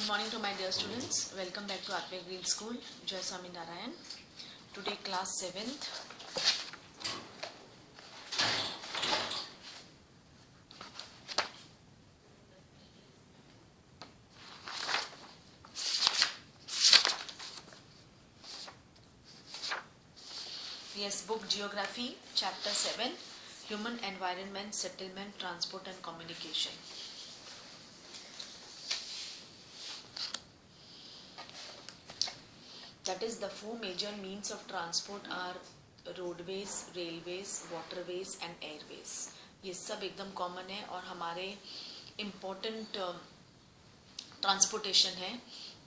morning to my dear students. Welcome back to Atme Green School. Jai Swami Narayan. Today class 7th. Yes, book Geography, chapter 7, Human Environment, Settlement, Transport and Communication. That is, the four major means of transport are roadways, railways, waterways and airways. ये सब एकदम common है और हमारे important transportation है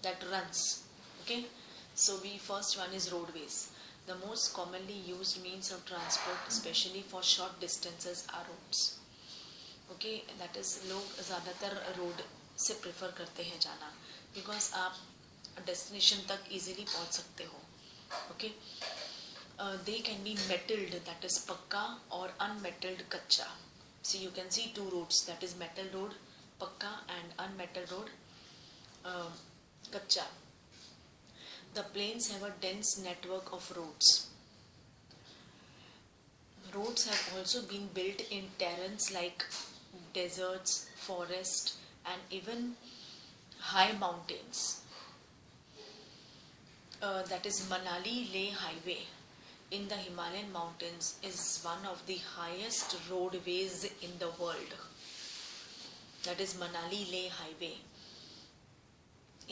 that runs. Okay, so we first one is roadways. The most commonly used means of transport, especially for short distances, are roads. Okay, that is लोग ज़्यादातर road से prefer करते हैं जाना because आप डेस्टिनेशन तक easily पहुंच सकते हो. Okay, they can be metalled, that is pakka, और unmetalled kachcha. See you can see two roads, that is metal road pakka and unmetal road kachcha. The plains have a dense network of roads. Roads have also been built in terrains like deserts, forest and even high mountains. That is Manali Leh Highway in the Himalayan mountains is one of the highest roadways in the world. That is Manali Leh Highway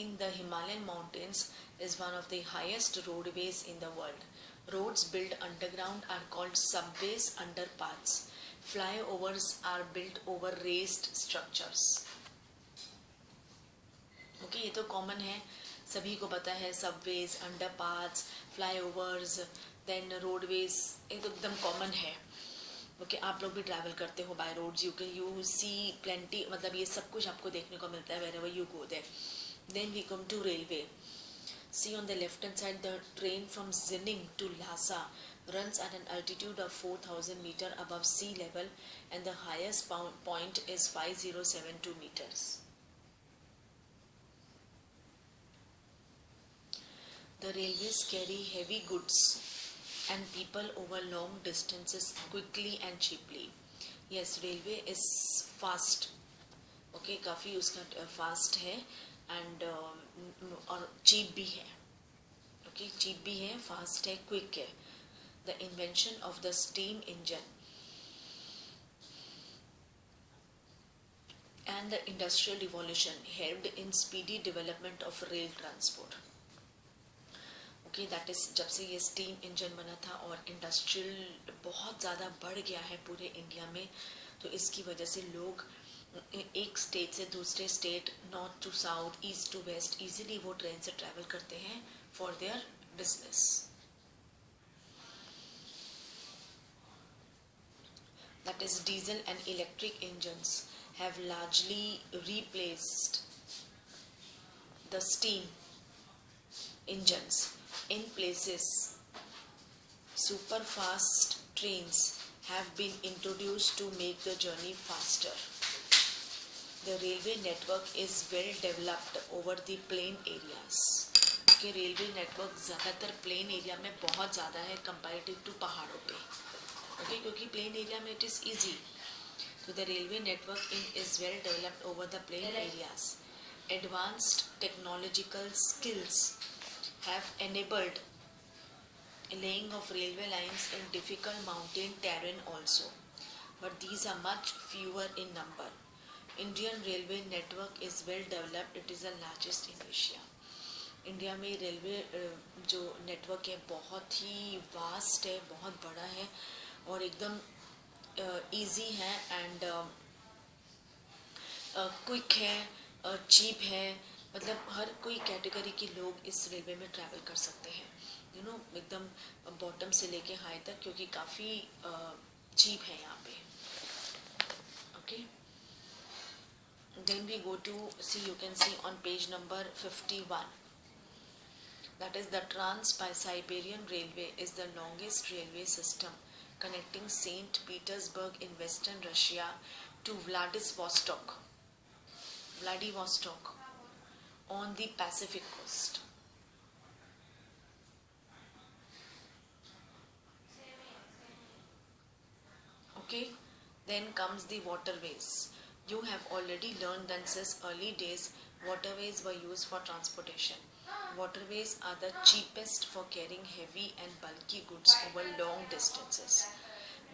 in the Himalayan mountains is one of the highest roadways in the world. Roads built underground are called subways, underpaths. Flyovers are built over raised structures. Okay, ये तो common है, सभी को पता है. Subways, अंडरपाथ्स, flyovers, then roadways, ये तो एकदम कॉमन है. ओके, आप लोग भी ट्रैवल करते हो by roads. You see plenty, मतलब ये सब कुछ आपको देखने को मिलता है wherever you go there. Then we come to railway. See on the left hand side, the train from Xining to Lhasa runs at an altitude of 4,000 meter above sea level and the highest point is 5072 meters. The railways carry heavy goods and people over long distances quickly and cheaply. Yes, railway is fast. Okay, काफ़ी उसका fast है and और cheap भी है. Okay, cheap भी है, fast है, quick है. The invention of the steam engine and the industrial revolution helped in speedy development of rail transport. Okay, that is जब से ये स्टीम इंजन बना था और इंडस्ट्रियल बहुत ज़्यादा बढ़ गया है पूरे इंडिया में, तो इसकी वजह से लोग एक स्टेट से दूसरे state, north to south, east to west, easily वो ट्रेन से ट्रैवल करते हैं for their business. That is diesel and electric engines have largely replaced the steam engines. In places, super fast trains have been introduced to make the journey faster. The railway network is well developed over the plain areas. Okay, railway network ज़्यादातर plain area में बहुत ज़्यादा है comparative to पहाड़ों पे. Okay, क्योंकि plain area में it is easy. So the railway network is well developed over the plain areas. Advanced technological skills have enabled laying of railway lines in difficult mountain terrain also, but these are much fewer in number. Indian railway network is well developed. It is the largest in Asia. India में railway जो network है बहुत ही vast है, बहुत बड़ा है और एकदम इजी है एंड क्विक है, चीप है. मतलब हर कोई कैटेगरी के लोग इस रेलवे में ट्रैवल कर सकते हैं, यू नो, एकदम बॉटम से लेके हाई तक, क्योंकि काफ़ी चीप है यहाँ पे. Okay, then we go to see, you can see on page number 51. That is the trans Siberian railway is the longest railway system connecting St. Petersburg in western Russia to Vladivostok on the Pacific coast. Okay, then comes the waterways. You have already learned that since early days, waterways were used for transportation. Waterways are the cheapest for carrying heavy and bulky goods over long distances.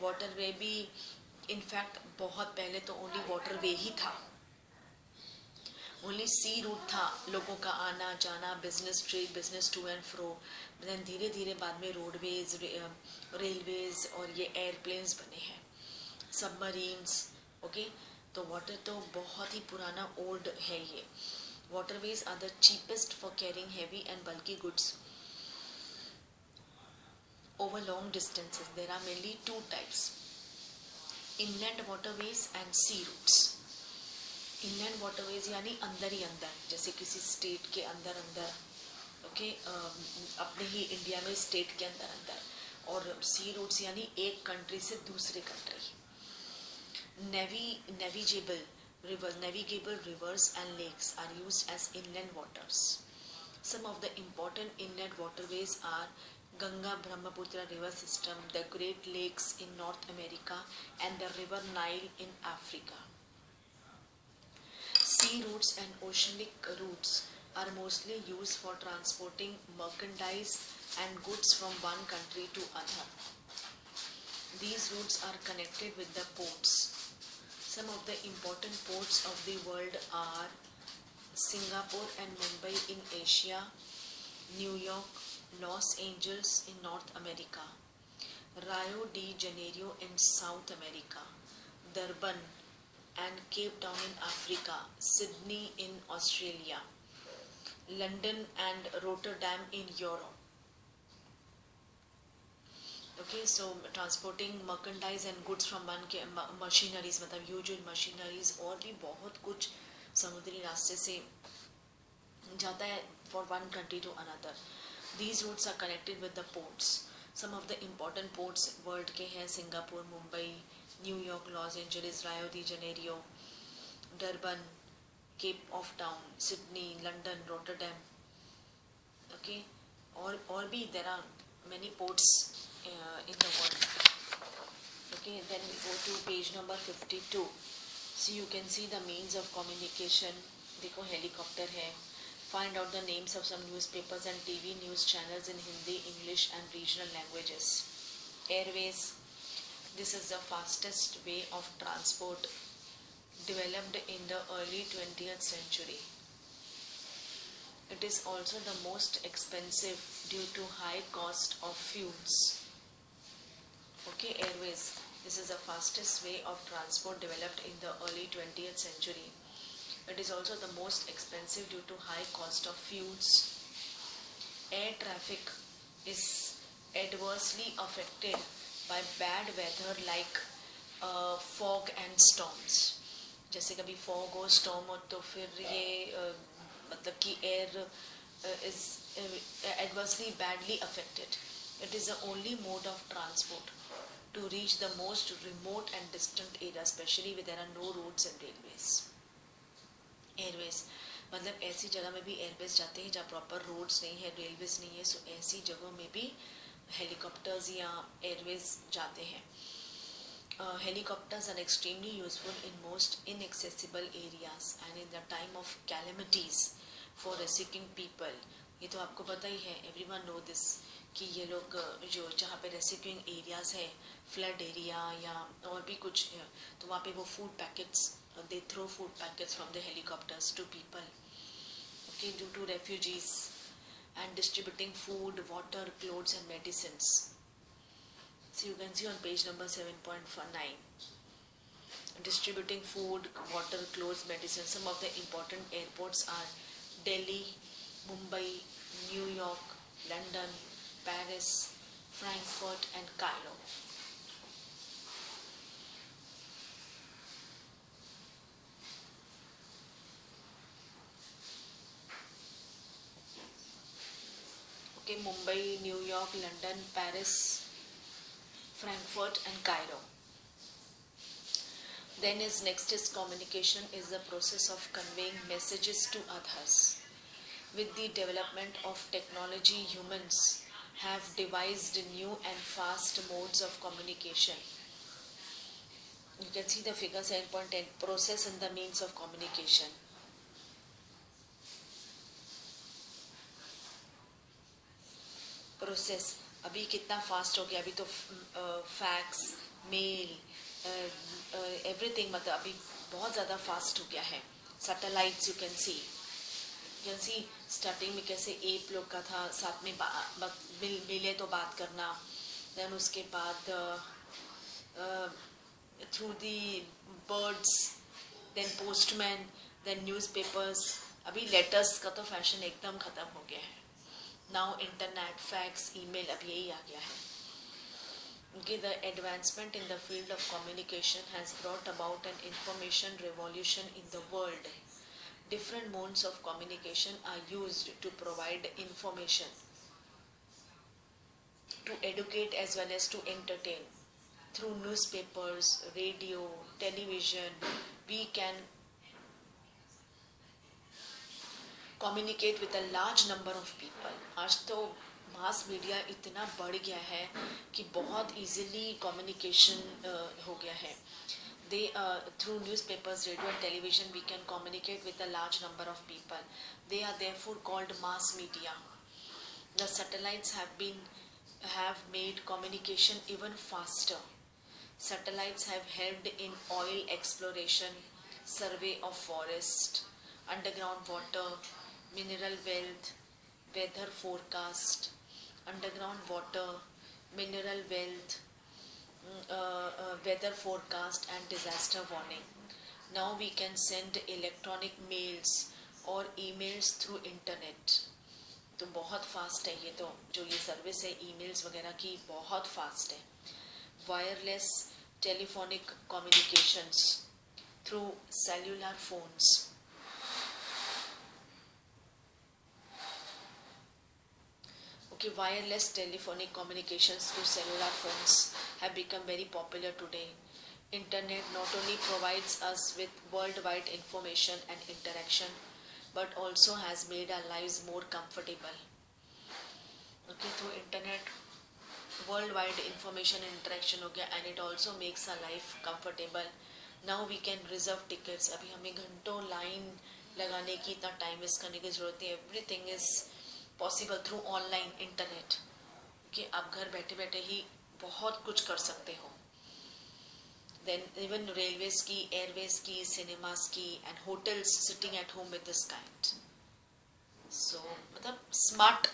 Waterway भी in fact बहुत पहले तो only waterway ही था, only सी root था लोगों का आना जाना, business trade, business to and fro. Then धीरे धीरे बाद में रोडवेज, रेलवेज और ये एयरप्लेन्स बने हैं, सबमरीन्स। ओके, तो वाटर तो बहुत ही पुराना ओल्ड है ये। Waterways are the cheapest for carrying heavy and bulky goods over long distances. There are mainly two types: inland waterways and sea routes. Inland waterways यानी अंदर ही अंदर, जैसे किसी स्टेट के अंदर अंदर, ओके, अपने ही इंडिया में स्टेट के अंदर अंदर। और सी रूट्स यानी एक कंट्री से दूसरे country. Navigable rivers and lakes are used as inland waters. Some of the important inland waterways are Ganga Brahmaputra river system, the Great Lakes in North America, and the River Nile in Africa. Sea routes and oceanic routes are mostly used for transporting merchandise and goods from one country to another. These routes are connected with the ports. Some of the important ports of the world are Singapore and Mumbai in Asia, New York, Los Angeles in North America, Rio de Janeiro in South America, Durban and Cape Town in Africa, Sydney in Australia, London and Rotterdam in Europe. Okay, so transporting merchandise and goods from one machineries, मतलब usual machineries और भी बहुत कुछ समुद्री रास्ते से जाता है for one country to another. These routes are connected with the ports. Some of the important ports world के हैं Singapore, Mumbai, New York, Los Angeles, Rio de Janeiro, Durban, Cape of Town, Sydney, London, Rotterdam. Okay, और भी there are many ports in the world. Okay, then we go to page number 52. So you can see the means of communication. देखो helicopter है। Find out the names of some newspapers and TV news channels in Hindi, English and regional languages. Airways. This is the fastest way of transport developed in the early 20th century. It is also the most expensive due to high cost of fuels. Okay, airways. This is the fastest way of transport developed in the early 20th century. It is also the most expensive due to high cost of fuels. Air traffic is adversely affected by bad weather like fog and storms. जैसे कभी fog हो, storm हो, तो फिर ये मतलब कि air is adversely badly affected. It is the only mode of transport to reach the most remote and distant areas, especially where there are no roads and railways. Airways मतलब ऐसी जगह में भी एयरवेज जाते हैं जहाँ प्रॉपर रोड्स नहीं है, रेलवेज नहीं है, सो ऐसी जगहों में भी हेलीकॉप्टर्स या एयरवेज जाते हैं। Helicopters are extremely useful in most inaccessible areas and in the time of calamities for rescuing people. ये तो आपको पता ही है, एवरीवन नो दिस, कि ये लोग जो जहाँ पे रेस्क्यूइंग एरियाज है, फ्लड एरिया या और भी कुछ, तो वहाँ पे वो food packets, they throw food packets from the helicopters to people, okay, due to refugees, and distributing food, water, clothes and medicines. So you can see on page number 7.9, distributing food, water, clothes, medicine. Some of the important airports are Delhi, Mumbai, New York, London, Paris, Frankfurt and Cairo. Okay, Mumbai, New York, London, Paris, Frankfurt and Cairo. Then next is communication is the process of conveying messages to others. With the development of technology, humans have devised new and fast modes of communication. You can see the figure 7.10, process and the means of communication. Process अभी कितना fast हो गया, अभी तो fax, mail, everything, मतलब अभी बहुत ज़्यादा फास्ट हो गया है. Satellites, you can C starting में कैसे एप लोग का था, साथ में मिले तो बात करना, देन उसके बाद through the birds, then postman, then newspapers. अभी लेटर्स का तो फैशन एकदम ख़त्म हो गया है. नाउ इंटरनेट, फैक्स, ईमेल, अब यही आ गया है. Okay, the advancement in the field of communication has brought about an information revolution in the world. Different modes of communication are used to provide information, to educate as well as to entertain. Through newspapers, radio, television, we can communicate with a large number of people. आज तो mass media इतना बढ़ गया है कि बहुत easily communication हो गया है. Through newspapers, radio and television we can communicate with a large number of people. They are therefore called mass media. The satellites have made communication even faster. Satellites have helped in oil exploration, survey of forest, underground water, mineral wealth, weather forecast, underground water, mineral wealth, weather forecast and disaster warning. Now we can send electronic mails or emails through internet. तो बहुत fast है ये, तो जो ये service है emails वगैरह की, बहुत फास्ट है. Wireless telephonic communications through cellular phones. Okay, wireless telephonic communications through cellular phones have become very popular today. Internet not only provides us with worldwide information and interaction, but also has made our lives more comfortable. Okay, through internet, worldwide information and interaction हो गया, and it also makes our life comfortable. Now we can reserve tickets. अभी हमें घंटों line लगाने की, इतना time waste करने की जरूरत नहीं. Everything is possible through online internet. कि आप घर बैठे बैठे ही बहुत कुछ कर सकते हो. देन इवन रेलवेज की, एयरवेज की, सिनेमास की, and hotels sitting at home with this kind. So मतलब स्मार्ट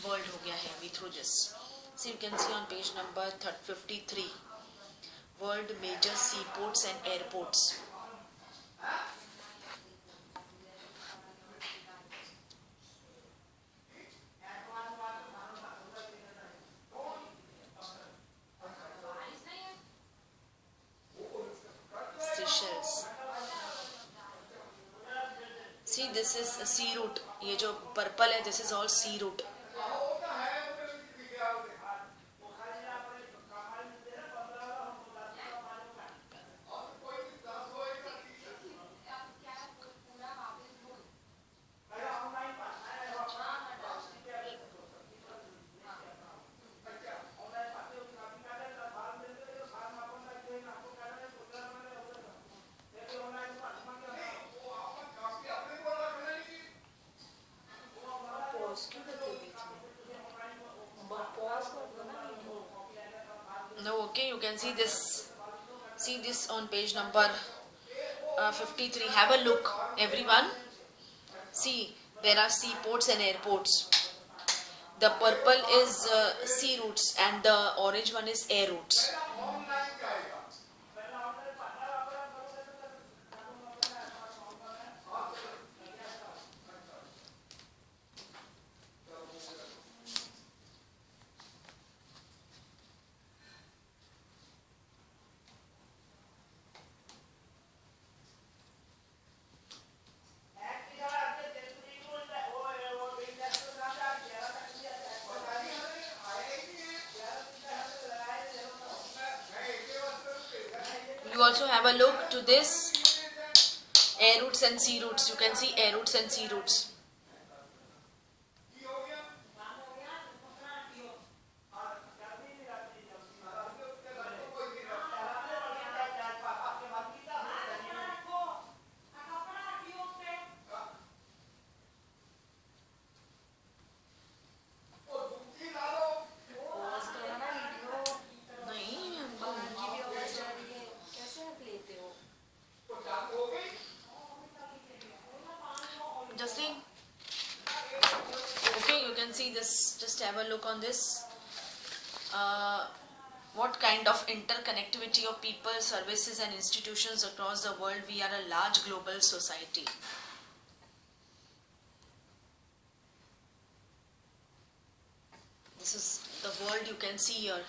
वर्ल्ड हो गया है अभी through this. So you can see on page number 53, world major sea ports and airports. See, this is a sea route. ये जो purple है, this is all sea route. No, okay, you can see this. See this on page number 53. Have a look, everyone. See, there are seaports and airports. The purple is sea routes and the orange one is air routes. You also have a look to this air routes and sea routes. You can see air routes and sea routes. Justine? Okay, you can see this. Just have a look on this. What kind of interconnectivity of people, services and institutions across the world? We are a large global society. This is the world you can see here.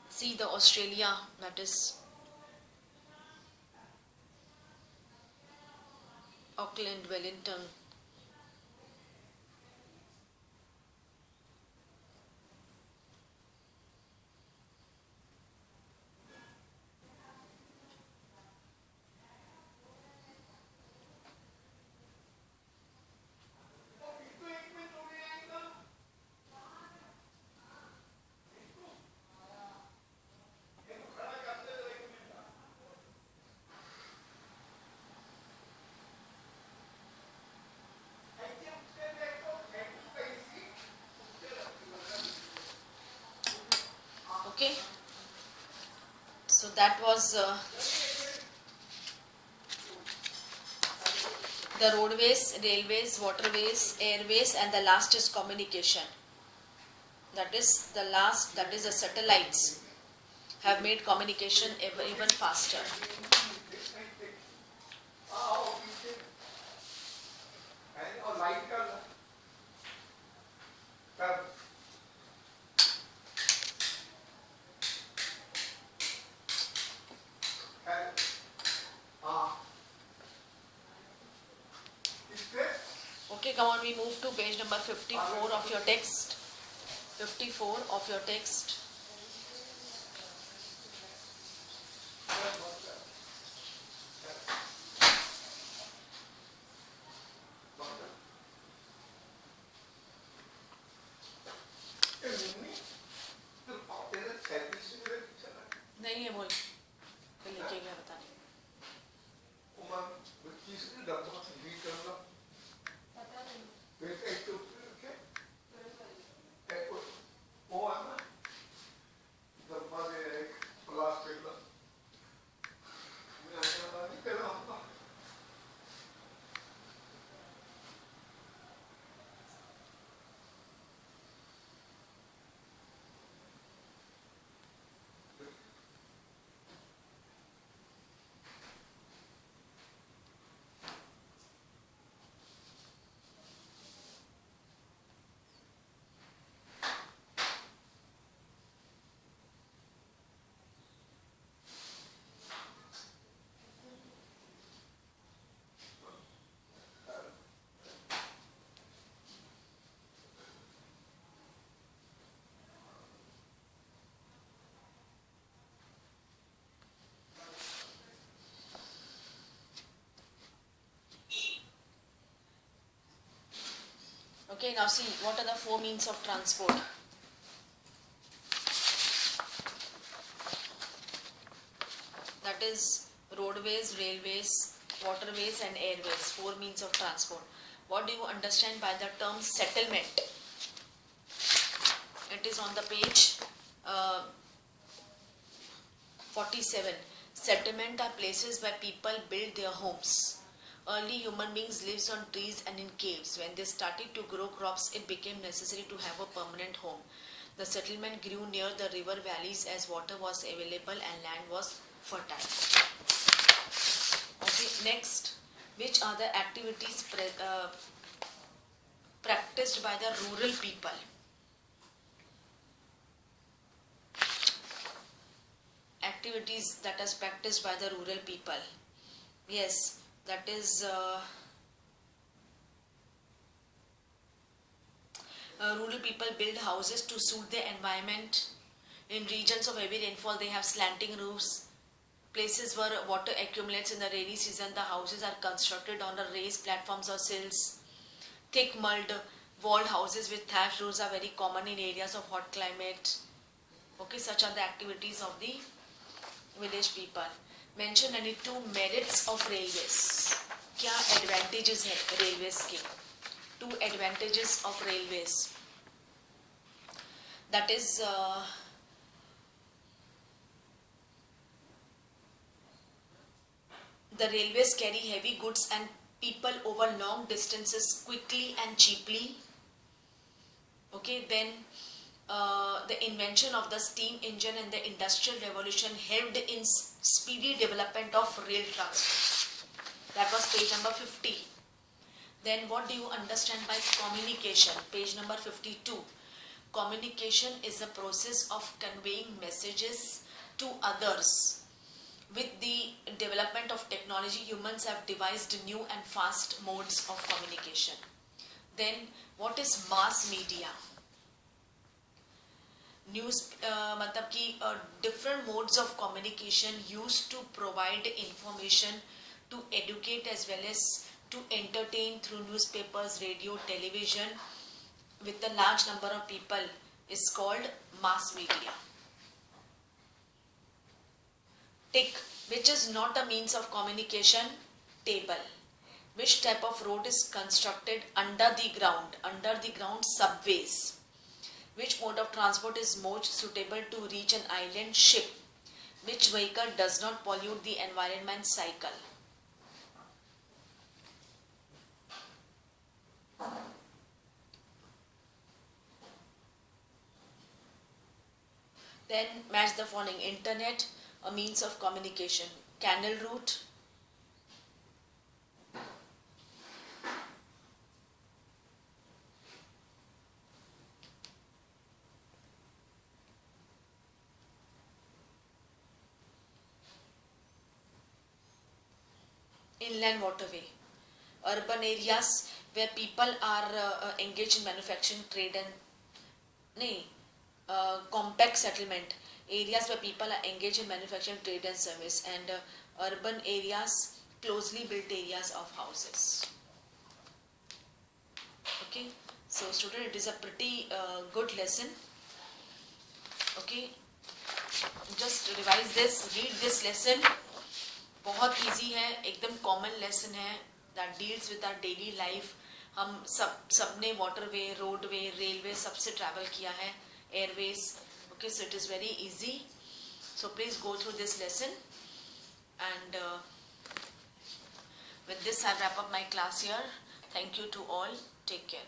See the Australia, that is Auckland, Wellington. Okay, so that was the roadways, railways, waterways, airways, and the last is communication. That is the last, that is the satellites have made communication even faster. Okay, come on, we move to page number 54 of your text. 54 of your text. नहीं है बोल लेके गया बता नहीं Okay, now see, what are the four means of transport? That is roadways, railways, waterways and airways, four means of transport. What do you understand by the term settlement? It is on the page 47. Settlement are places where people build their homes. Early human beings lived on trees and in caves. When they started to grow crops, it became necessary to have a permanent home. The settlement grew near the river valleys as water was available and land was fertile. Okay, next, which are the activities practiced by the rural people? Activities that is practiced by the rural people. Yes, that is rural people build houses to suit their environment. In regions of heavy rainfall, they have slanting roofs. Places where water accumulates in the rainy season, the houses are constructed on the raised platforms or sills. Thick mulled walled houses with thatched roofs are very common in areas of hot climate. Okay, such are the activities of the village people. Mention any two merits of railways. क्या advantages है railways के? Two advantages of railways. That is the railways carry heavy goods and people over long distances quickly and cheaply. Okay, then the invention of the steam engine and the industrial revolution helped in speedy development of rail transport. That was page number 50. Then what do you understand by communication? Page number 52. Communication is a process of conveying messages to others. With the development of technology, humans have devised new and fast modes of communication. Then what is mass media? News मतलब कि different modes of communication used to provide information, to educate as well as to entertain through newspapers, radio, television with a large number of people is called mass media. Tick, which is not a means of communication? Table. Which type of road is constructed under the ground? Under the ground subways. Which mode of transport is most suitable to reach an island? Ship. Which vehicle does not pollute the environment? Cycle. Then match the following. Internet, a means of communication. Canal route. Inland waterway. Urban areas where people are engaged in manufacturing, trade and compact settlement. Areas where people are engaged in manufacturing, trade and service. And urban areas, closely built areas of houses. Okay, so student, it is a pretty good lesson. Okay, just revise this, read this lesson. बहुत easy है, एकदम common lesson है, that deals with our daily life. हम सबने waterway, roadway, railway सबसे travel किया है, airways. Okay, so it is very easy. So please go through this lesson and with this I wrap up my class here. Thank you to all. Take care.